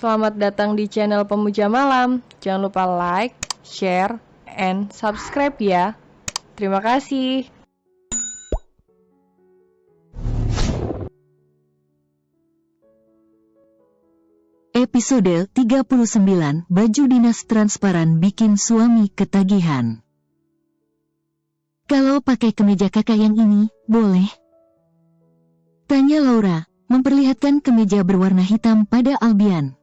Selamat datang di channel Pemuja Malam. Jangan lupa like, share, and subscribe ya. Terima kasih. Episode 39, baju dinas transparan bikin suami ketagihan. Kalau pakai kemeja kakak yang ini, boleh? Tanya Laura, memperlihatkan kemeja berwarna hitam pada Albian.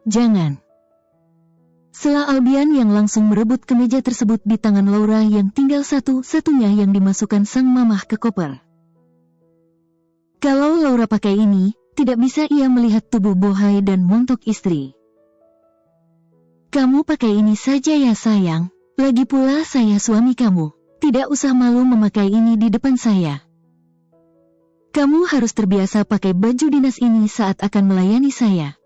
Jangan. Sela Albian yang langsung merebut kemeja tersebut di tangan Laura yang tinggal satu-satunya yang dimasukkan sang mamah ke koper. Kalau Laura pakai ini, tidak bisa ia melihat tubuh bohai dan montok istri. Kamu pakai ini saja ya sayang, lagi pula saya suami kamu, tidak usah malu memakai ini di depan saya. Kamu harus terbiasa pakai baju dinas ini saat akan melayani saya.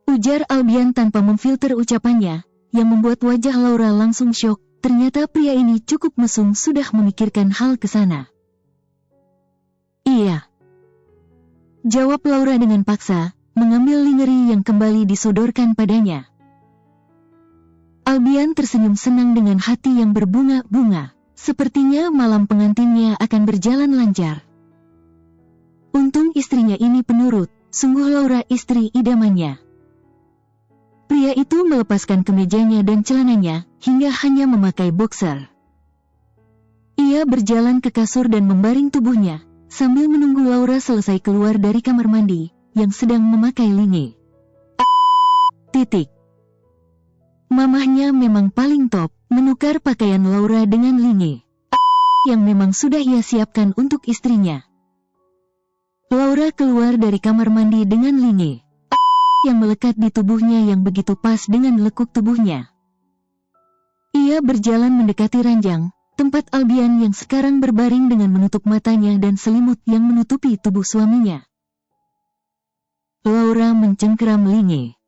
Ujar Albian tanpa memfilter ucapannya, yang membuat wajah Laura langsung syok, ternyata pria ini cukup mesum sudah memikirkan hal kesana. Iya. Jawab Laura dengan paksa, mengambil lingerie yang kembali disodorkan padanya. Albian tersenyum senang dengan hati yang berbunga-bunga. Sepertinya malam pengantinnya akan berjalan lancar. Untung istrinya ini penurut, sungguh Laura istri idamannya. Pria itu melepaskan kemejanya dan celananya, hingga hanya memakai boxer. Ia berjalan ke kasur dan membaring tubuhnya, sambil menunggu Laura selesai keluar dari kamar mandi, yang sedang memakai linge. Mamahnya memang paling top, menukar pakaian Laura dengan linge. Yang memang sudah ia siapkan untuk istrinya. Laura keluar dari kamar mandi dengan linge. Yang melekat di tubuhnya yang begitu pas dengan lekuk tubuhnya. Ia berjalan mendekati ranjang, tempat Albian yang sekarang berbaring dengan menutup matanya dan selimut yang menutupi tubuh suaminya. Laura mencengkeram linge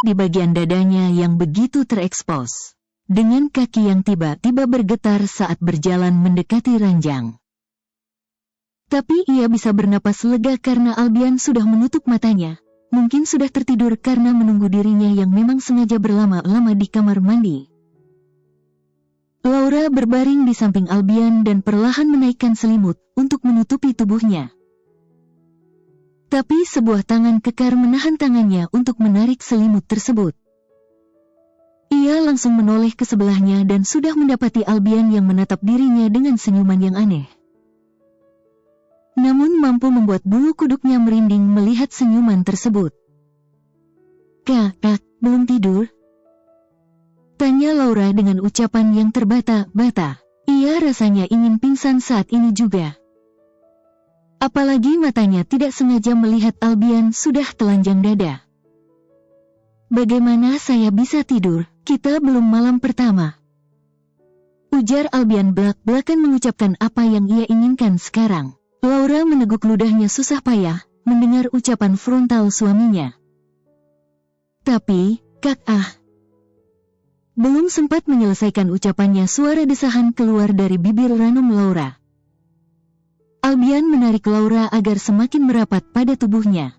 di bagian dadanya yang begitu terekspos, dengan kaki yang tiba-tiba bergetar saat berjalan mendekati ranjang. Tapi ia bisa bernapas lega karena Albian sudah menutup matanya, mungkin sudah tertidur karena menunggu dirinya yang memang sengaja berlama-lama di kamar mandi. Laura berbaring di samping Albian dan perlahan menaikkan selimut untuk menutupi tubuhnya. Tapi sebuah tangan kekar menahan tangannya untuk menarik selimut tersebut. Ia langsung menoleh ke sebelahnya dan sudah mendapati Albian yang menatap dirinya dengan senyuman yang aneh. Namun mampu membuat bulu kuduknya merinding melihat senyuman tersebut. Kak, belum tidur? Tanya Laura dengan ucapan yang terbata-bata. Ia rasanya ingin pingsan saat ini juga. Apalagi matanya tidak sengaja melihat Albian sudah telanjang dada. Bagaimana saya bisa tidur, kita belum malam pertama. Ujar Albian belak-belakan mengucapkan apa yang ia inginkan sekarang. Laura meneguk ludahnya susah payah, mendengar ucapan frontal suaminya. Tapi, belum sempat menyelesaikan ucapannya suara desahan keluar dari bibir ranum Laura. Albian menarik Laura agar semakin merapat pada tubuhnya.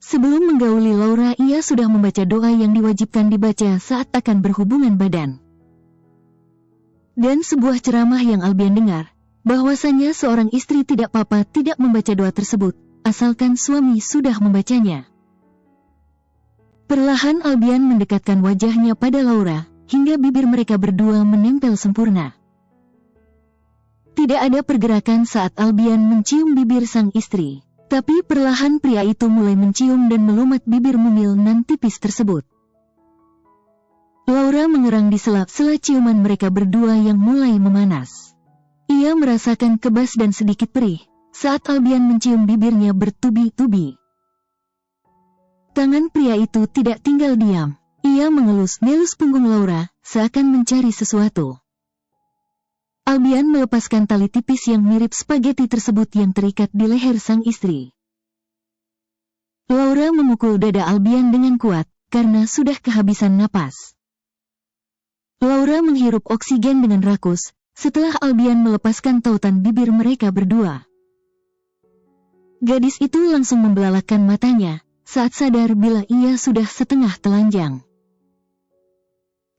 Sebelum menggauli Laura ia sudah membaca doa yang diwajibkan dibaca saat akan berhubungan badan. Dan sebuah ceramah yang Albian dengar, bahwasanya seorang istri tidak apa-apa tidak membaca doa tersebut, asalkan suami sudah membacanya. Perlahan Albian mendekatkan wajahnya pada Laura, hingga bibir mereka berdua menempel sempurna. Tidak ada pergerakan saat Albian mencium bibir sang istri, tapi perlahan pria itu mulai mencium dan melumat bibir mumil nan tipis tersebut. Laura mengerang di sela-sela ciuman mereka berdua yang mulai memanas. Ia merasakan kebas dan sedikit perih, saat Albian mencium bibirnya bertubi-tubi. Tangan pria itu tidak tinggal diam. Ia mengelus-ngelus punggung Laura, seakan mencari sesuatu. Albian melepaskan tali tipis yang mirip spageti tersebut yang terikat di leher sang istri. Laura memukul dada Albian dengan kuat, karena sudah kehabisan napas. Laura menghirup oksigen dengan rakus, setelah Albian melepaskan tautan bibir mereka berdua. Gadis itu langsung membelalakan matanya saat sadar bila ia sudah setengah telanjang.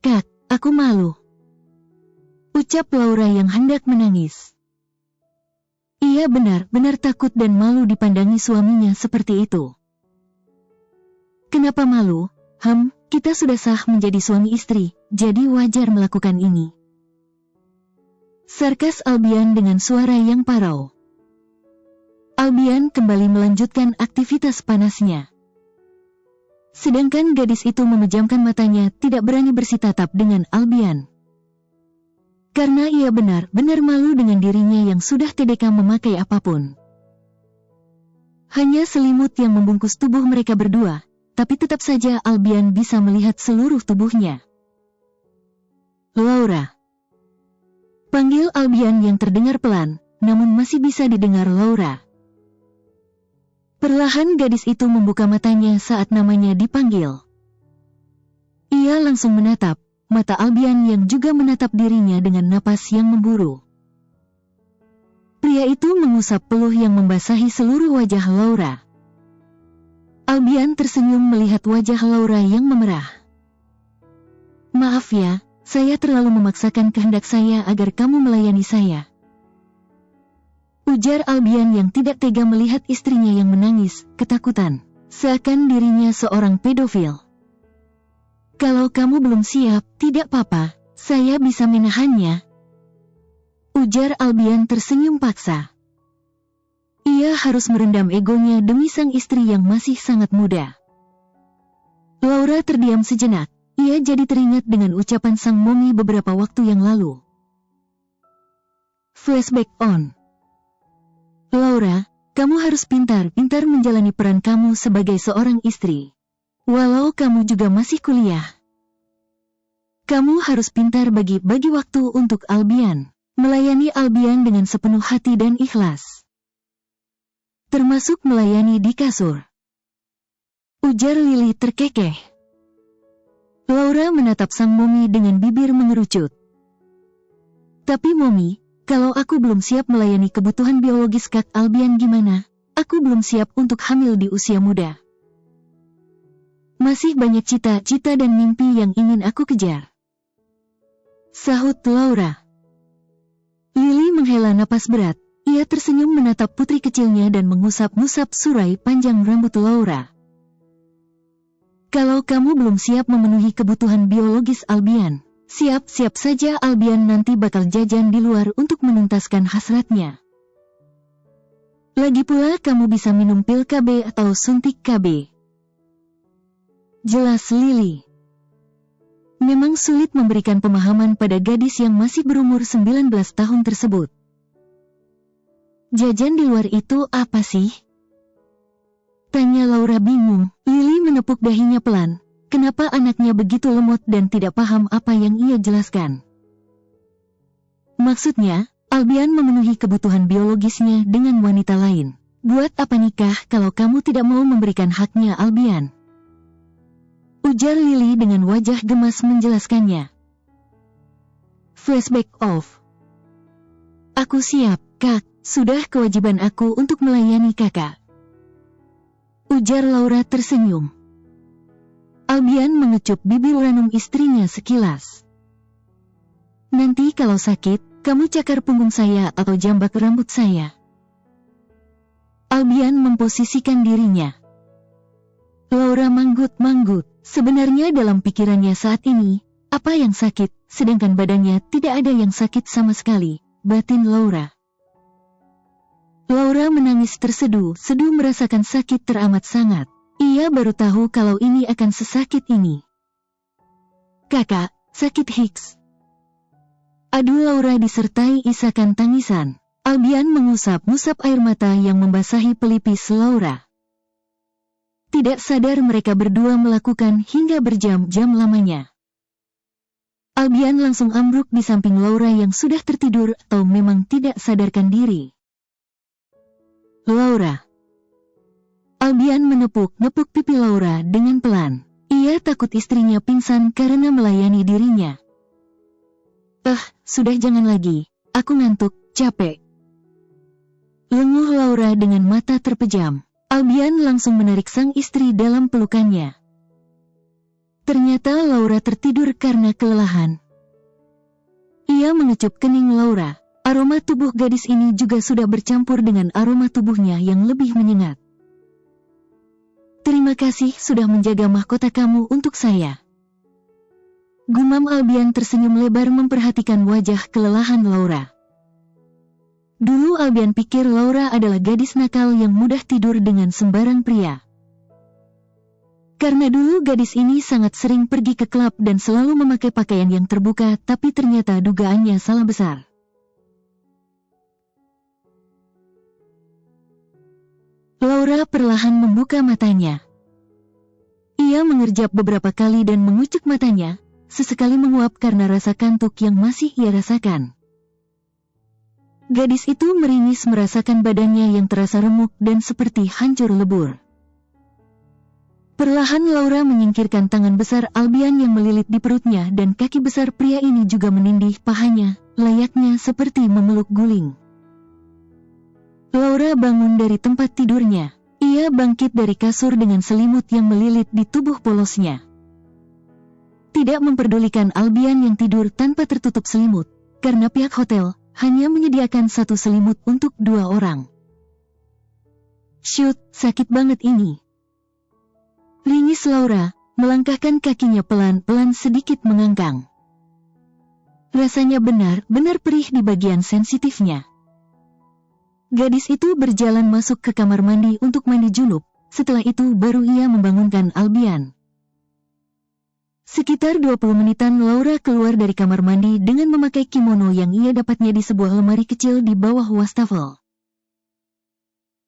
"Kak, aku malu," ucap Laura yang hendak menangis. Ia benar-benar takut dan malu dipandangi suaminya seperti itu. "Kenapa malu? Kita sudah sah menjadi suami istri, jadi wajar melakukan ini," sarkas Albian dengan suara yang parau. Albian kembali melanjutkan aktivitas panasnya. Sedangkan gadis itu memejamkan matanya tidak berani bersitatap dengan Albian. Karena ia benar-benar malu dengan dirinya yang sudah tedeka memakai apapun. Hanya selimut yang membungkus tubuh mereka berdua, tapi tetap saja Albian bisa melihat seluruh tubuhnya. "Laura," panggil Albian yang terdengar pelan, namun masih bisa didengar Laura. Perlahan gadis itu membuka matanya saat namanya dipanggil. Ia langsung menatap mata Albian yang juga menatap dirinya dengan napas yang memburu. Pria itu mengusap peluh yang membasahi seluruh wajah Laura. Albian tersenyum melihat wajah Laura yang memerah. "Maaf ya, saya terlalu memaksakan kehendak saya agar kamu melayani saya," ujar Albian yang tidak tega melihat istrinya yang menangis, ketakutan, seakan dirinya seorang pedofil. "Kalau kamu belum siap, tidak apa-apa, saya bisa menahannya," ujar Albian tersenyum paksa. Ia harus merendam egonya demi sang istri yang masih sangat muda. Laura terdiam sejenak, ia jadi teringat dengan ucapan sang momi beberapa waktu yang lalu. Flashback on. "Laura, kamu harus pintar-pintar menjalani peran kamu sebagai seorang istri. Walau kamu juga masih kuliah. Kamu harus pintar bagi-bagi waktu untuk Albian, melayani Albian dengan sepenuh hati dan ikhlas. Termasuk melayani di kasur," ujar Lily terkekeh. Laura menatap sang momi dengan bibir mengerucut. "Tapi momi, kalau aku belum siap melayani kebutuhan biologis Kak Albian gimana? Aku belum siap untuk hamil di usia muda. Masih banyak cita-cita dan mimpi yang ingin aku kejar," sahut Laura. Lily menghela napas berat, ia tersenyum menatap putri kecilnya dan mengusap-ngusap surai panjang rambut Laura. "Kalau kamu belum siap memenuhi kebutuhan biologis Albian, siap-siap saja Albian nanti bakal jajan di luar untuk menuntaskan hasratnya. Lagi pula kamu bisa minum pil KB atau suntik KB," jelas Lily. Memang sulit memberikan pemahaman pada gadis yang masih berumur 19 tahun tersebut. "Jajan di luar itu apa sih?" tanya Laura bingung. Lily menepuk dahinya pelan. Kenapa anaknya begitu lemot dan tidak paham apa yang ia jelaskan? "Maksudnya, Albian memenuhi kebutuhan biologisnya dengan wanita lain. Buat apa nikah kalau kamu tidak mau memberikan haknya Albian?" ujar Lily dengan wajah gemas menjelaskannya. Flashback off. "Aku siap, Kak. Sudah kewajiban aku untuk melayani kakak," ujar Laura tersenyum. Albian mengecup bibir ranum istrinya sekilas. "Nanti kalau sakit, kamu cakar punggung saya atau jambak rambut saya." Albian memposisikan dirinya. Laura manggut-manggut. Sebenarnya dalam pikirannya saat ini, apa yang sakit, sedangkan badannya tidak ada yang sakit sama sekali, batin Laura. Laura menangis terseduh-seduh merasakan sakit teramat sangat. Ia baru tahu kalau ini akan sesakit ini. "Kakak, sakit Hicks." Adu Laura disertai isakan tangisan. Albian mengusap-ngusap air mata yang membasahi pelipis Laura. Tidak sadar mereka berdua melakukan hingga berjam-jam lamanya. Albian langsung ambruk di samping Laura yang sudah tertidur atau memang tidak sadarkan diri. "Laura." Albian menepuk-nepuk pipi Laura dengan pelan. Ia takut istrinya pingsan karena melayani dirinya. Sudah jangan lagi. Aku ngantuk, capek." Lenguh Laura dengan mata terpejam. Albian langsung menarik sang istri dalam pelukannya. Ternyata Laura tertidur karena kelelahan. Ia mengecup kening Laura. Aroma tubuh gadis ini juga sudah bercampur dengan aroma tubuhnya yang lebih menyengat. Terima kasih sudah menjaga mahkota kamu untuk saya. Gumam Albian tersenyum lebar memperhatikan wajah kelelahan Laura. Dulu Albian pikir Laura adalah gadis nakal yang mudah tidur dengan sembarang pria. Karena dulu gadis ini sangat sering pergi ke klub dan selalu memakai pakaian yang terbuka, tapi ternyata dugaannya salah besar. Laura perlahan membuka matanya. Ia mengerjap beberapa kali dan mengucuk matanya, sesekali menguap karena rasa kantuk yang masih ia rasakan. Gadis itu meringis merasakan badannya yang terasa remuk dan seperti hancur lebur. Perlahan Laura menyingkirkan tangan besar Albian yang melilit di perutnya dan kaki besar pria ini juga menindih pahanya, layaknya seperti memeluk guling. Laura bangun dari tempat tidurnya. Ia bangkit dari kasur dengan selimut yang melilit di tubuh polosnya. Tidak memperdulikan Albian yang tidur tanpa tertutup selimut, karena pihak hotel hanya menyediakan satu selimut untuk 2 orang. Shoot, sakit banget ini. Ringis Laura, melangkahkan kakinya pelan-pelan sedikit mengangkang. Rasanya benar-benar perih di bagian sensitifnya. Gadis itu berjalan masuk ke kamar mandi untuk mandi junub, setelah itu baru ia membangunkan Albian. Sekitar 20 menitan Laura keluar dari kamar mandi dengan memakai kimono yang ia dapatnya di sebuah lemari kecil di bawah wastafel.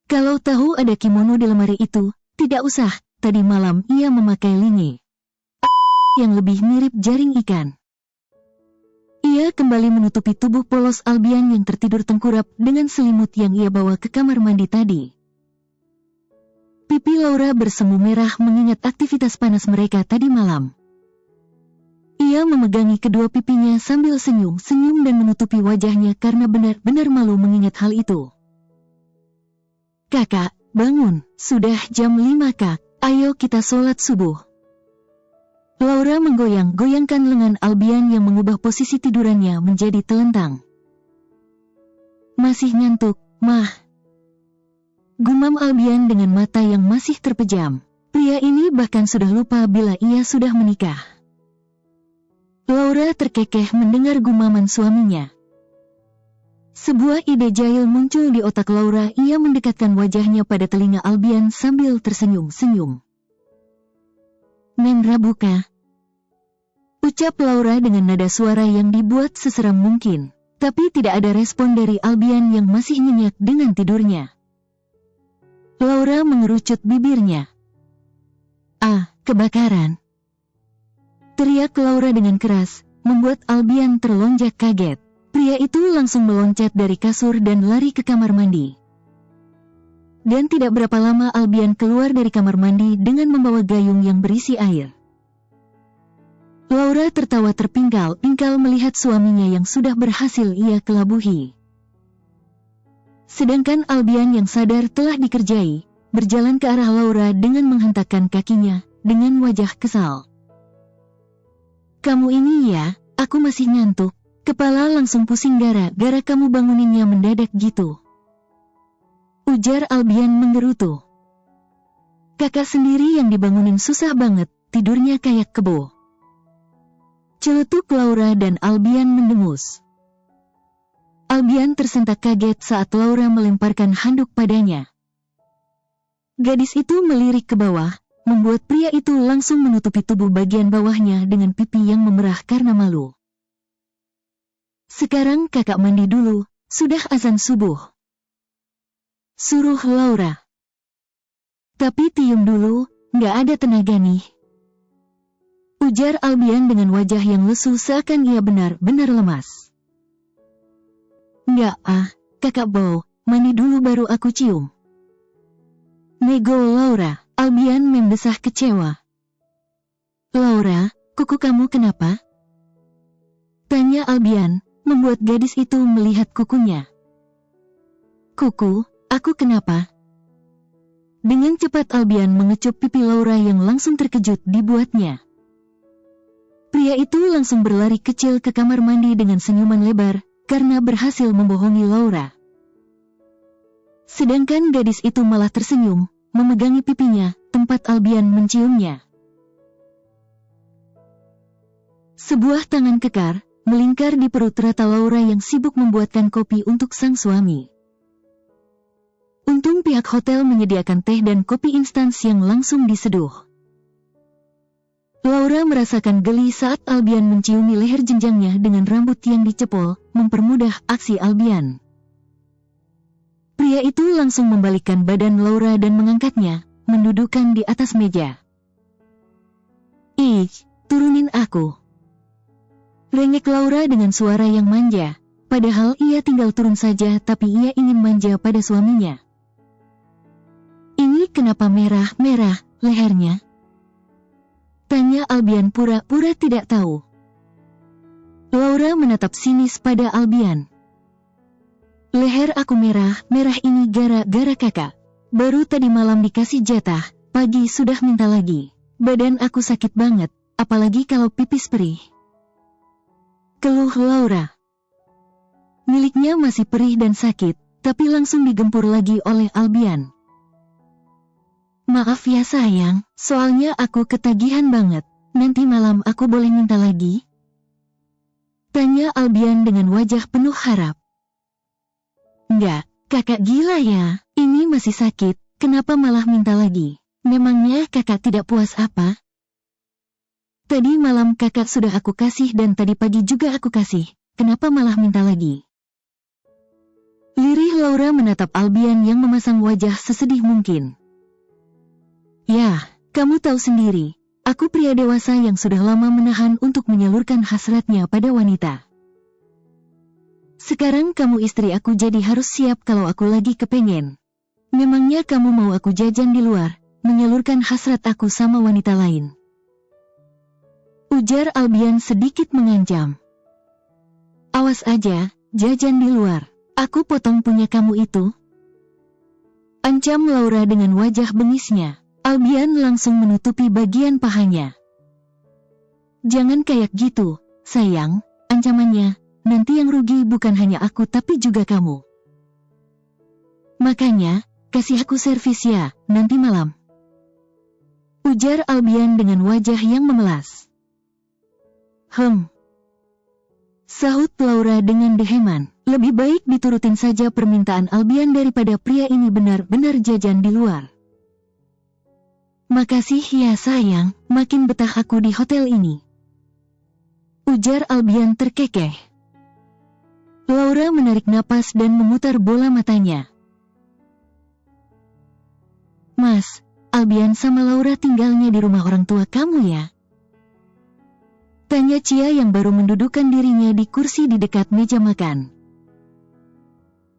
Kalau tahu ada kimono di lemari itu, tidak usah, tadi malam ia memakai lingi yang lebih mirip jaring ikan. Ia kembali menutupi tubuh polos Albian yang tertidur tengkurap dengan selimut yang ia bawa ke kamar mandi tadi. Pipi Laura bersemu merah mengingat aktivitas panas mereka tadi malam. Ia memegangi kedua pipinya sambil senyum-senyum dan menutupi wajahnya karena benar-benar malu mengingat hal itu. Kakak, bangun, sudah jam 5 kak, ayo kita sholat subuh. Laura menggoyang-goyangkan lengan Albian yang mengubah posisi tidurannya menjadi telentang. Masih ngantuk, mah. Gumam Albian dengan mata yang masih terpejam. Pria ini bahkan sudah lupa bila ia sudah menikah. Laura terkekeh mendengar gumaman suaminya. Sebuah ide jahil muncul di otak Laura. Ia mendekatkan wajahnya pada telinga Albian sambil tersenyum-senyum. Neng Rabuka. Ucap Laura dengan nada suara yang dibuat seseram mungkin, tapi tidak ada respon dari Albian yang masih nyenyak dengan tidurnya. Laura mengerucut bibirnya. Ah, kebakaran. Teriak Laura dengan keras, membuat Albian terlonjak kaget. Pria itu langsung meloncat dari kasur dan lari ke kamar mandi. Dan tidak berapa lama Albian keluar dari kamar mandi dengan membawa gayung yang berisi air. Laura tertawa terpingkal-pingkal melihat suaminya yang sudah berhasil ia kelabuhi. Sedangkan Albian yang sadar telah dikerjai, berjalan ke arah Laura dengan menghentakkan kakinya, dengan wajah kesal. Kamu ini ya, aku masih ngantuk, kepala langsung pusing gara-gara kamu banguninnya mendadak gitu. Ujar Albian menggerutu. Kakak sendiri yang dibangunin susah banget, tidurnya kayak kebo. Celetuk Laura dan Albian mendengus. Albian tersentak kaget saat Laura melemparkan handuk padanya. Gadis itu melirik ke bawah, membuat pria itu langsung menutupi tubuh bagian bawahnya dengan pipi yang memerah karena malu. Sekarang kakak mandi dulu, sudah azan subuh. Suruh Laura. Tapi tium dulu, nggak ada tenaga nih. Ujar Albian dengan wajah yang lesu seakan ia benar-benar lemas. Nggak kakak Bow, mandi dulu baru aku cium. Nego Laura, Albian mendesah kecewa. Laura, kuku kamu kenapa? Tanya Albian, membuat gadis itu melihat kukunya. Kuku, aku kenapa? Dengan cepat Albian mengecup pipi Laura yang langsung terkejut dibuatnya. Pria itu langsung berlari kecil ke kamar mandi dengan senyuman lebar, karena berhasil membohongi Laura. Sedangkan gadis itu malah tersenyum, memegangi pipinya, tempat Albian menciumnya. Sebuah tangan kekar melingkar di perut rata Laura yang sibuk membuatkan kopi untuk sang suami. Untung pihak hotel menyediakan teh dan kopi instan yang langsung diseduh. Laura merasakan geli saat Albian menciumi leher jenjangnya dengan rambut yang dicepol, mempermudah aksi Albian. Pria itu langsung membalikkan badan Laura dan mengangkatnya, mendudukkan di atas meja. "Ih, turunin aku," rengek Laura dengan suara yang manja, padahal ia tinggal turun saja tapi ia ingin manja pada suaminya. "Ini kenapa merah-merah lehernya?" tanya Albian pura-pura tidak tahu. Laura menatap sinis pada Albian. "Leher aku merah ini gara-gara kakak. Baru tadi malam dikasih jatah, pagi sudah minta lagi. Badan aku sakit banget, apalagi kalau pipis perih," keluh Laura. Miliknya masih perih dan sakit, tapi langsung digempur lagi oleh Albian. "Maaf ya sayang, soalnya aku ketagihan banget. Nanti malam aku boleh minta lagi?" tanya Albian dengan wajah penuh harap. "Enggak, kakak gila ya, ini masih sakit, kenapa malah minta lagi? Memangnya kakak tidak puas apa? Tadi malam kakak sudah aku kasih dan tadi pagi juga aku kasih, kenapa malah minta lagi?" Lirih Laura menatap Albian yang memasang wajah sesedih mungkin. "Ya, kamu tahu sendiri, aku pria dewasa yang sudah lama menahan untuk menyalurkan hasratnya pada wanita. Sekarang kamu istri aku jadi harus siap kalau aku lagi kepengen. Memangnya kamu mau aku jajan di luar, menyalurkan hasrat aku sama wanita lain?" ujar Albian sedikit mengancam. "Awas aja, jajan di luar, aku potong punya kamu itu," ancam Laura dengan wajah bengisnya. Albian langsung menutupi bagian pahanya. "Jangan kayak gitu, sayang, ancamannya, nanti yang rugi bukan hanya aku tapi juga kamu. Makanya, kasih aku servis ya, nanti malam," ujar Albian dengan wajah yang memelas. Sahut Laura dengan deheman, lebih baik diturutin saja permintaan Albian daripada pria ini benar-benar jajan di luar. "Makasih ya sayang, makin betah aku di hotel ini," ujar Albian terkekeh. Laura menarik napas dan memutar bola matanya. "Mas, Albian sama Laura tinggalnya di rumah orang tua kamu ya?" tanya Cia yang baru mendudukkan dirinya di kursi di dekat meja makan.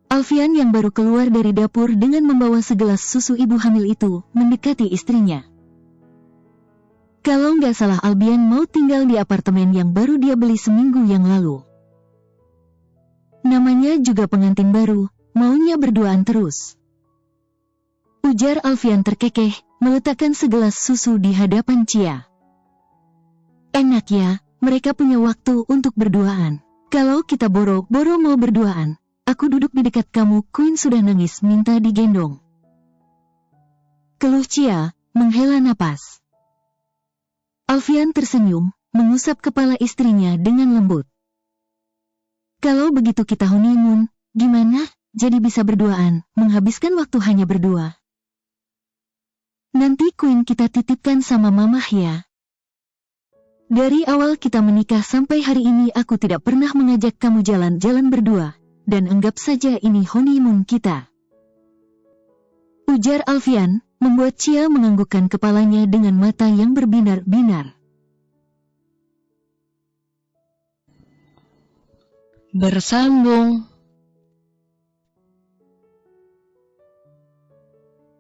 Alfian yang baru keluar dari dapur dengan membawa segelas susu ibu hamil itu, mendekati istrinya. Kalau nggak salah Albian mau tinggal di apartemen yang baru dia beli seminggu yang lalu. Namanya juga pengantin baru, maunya berduaan terus, ujar Alfian terkekeh, meletakkan segelas susu di hadapan Cia. "Enak ya, mereka punya waktu untuk berduaan. Kalau kita boro-boro mau berduaan, aku duduk di dekat kamu, Queen sudah nangis minta digendong," keluh Cia, menghela napas. Alfian tersenyum, mengusap kepala istrinya dengan lembut. "Kalau begitu kita honeymoon, gimana? Jadi bisa berduaan, menghabiskan waktu hanya berdua. Nanti Queen kita titipkan sama mamah ya. Dari awal kita menikah sampai hari ini aku tidak pernah mengajak kamu jalan-jalan berdua, dan anggap saja ini honeymoon kita," ujar Alfian, membuat Cia menganggukkan kepalanya dengan mata yang berbinar-binar. Bersambung.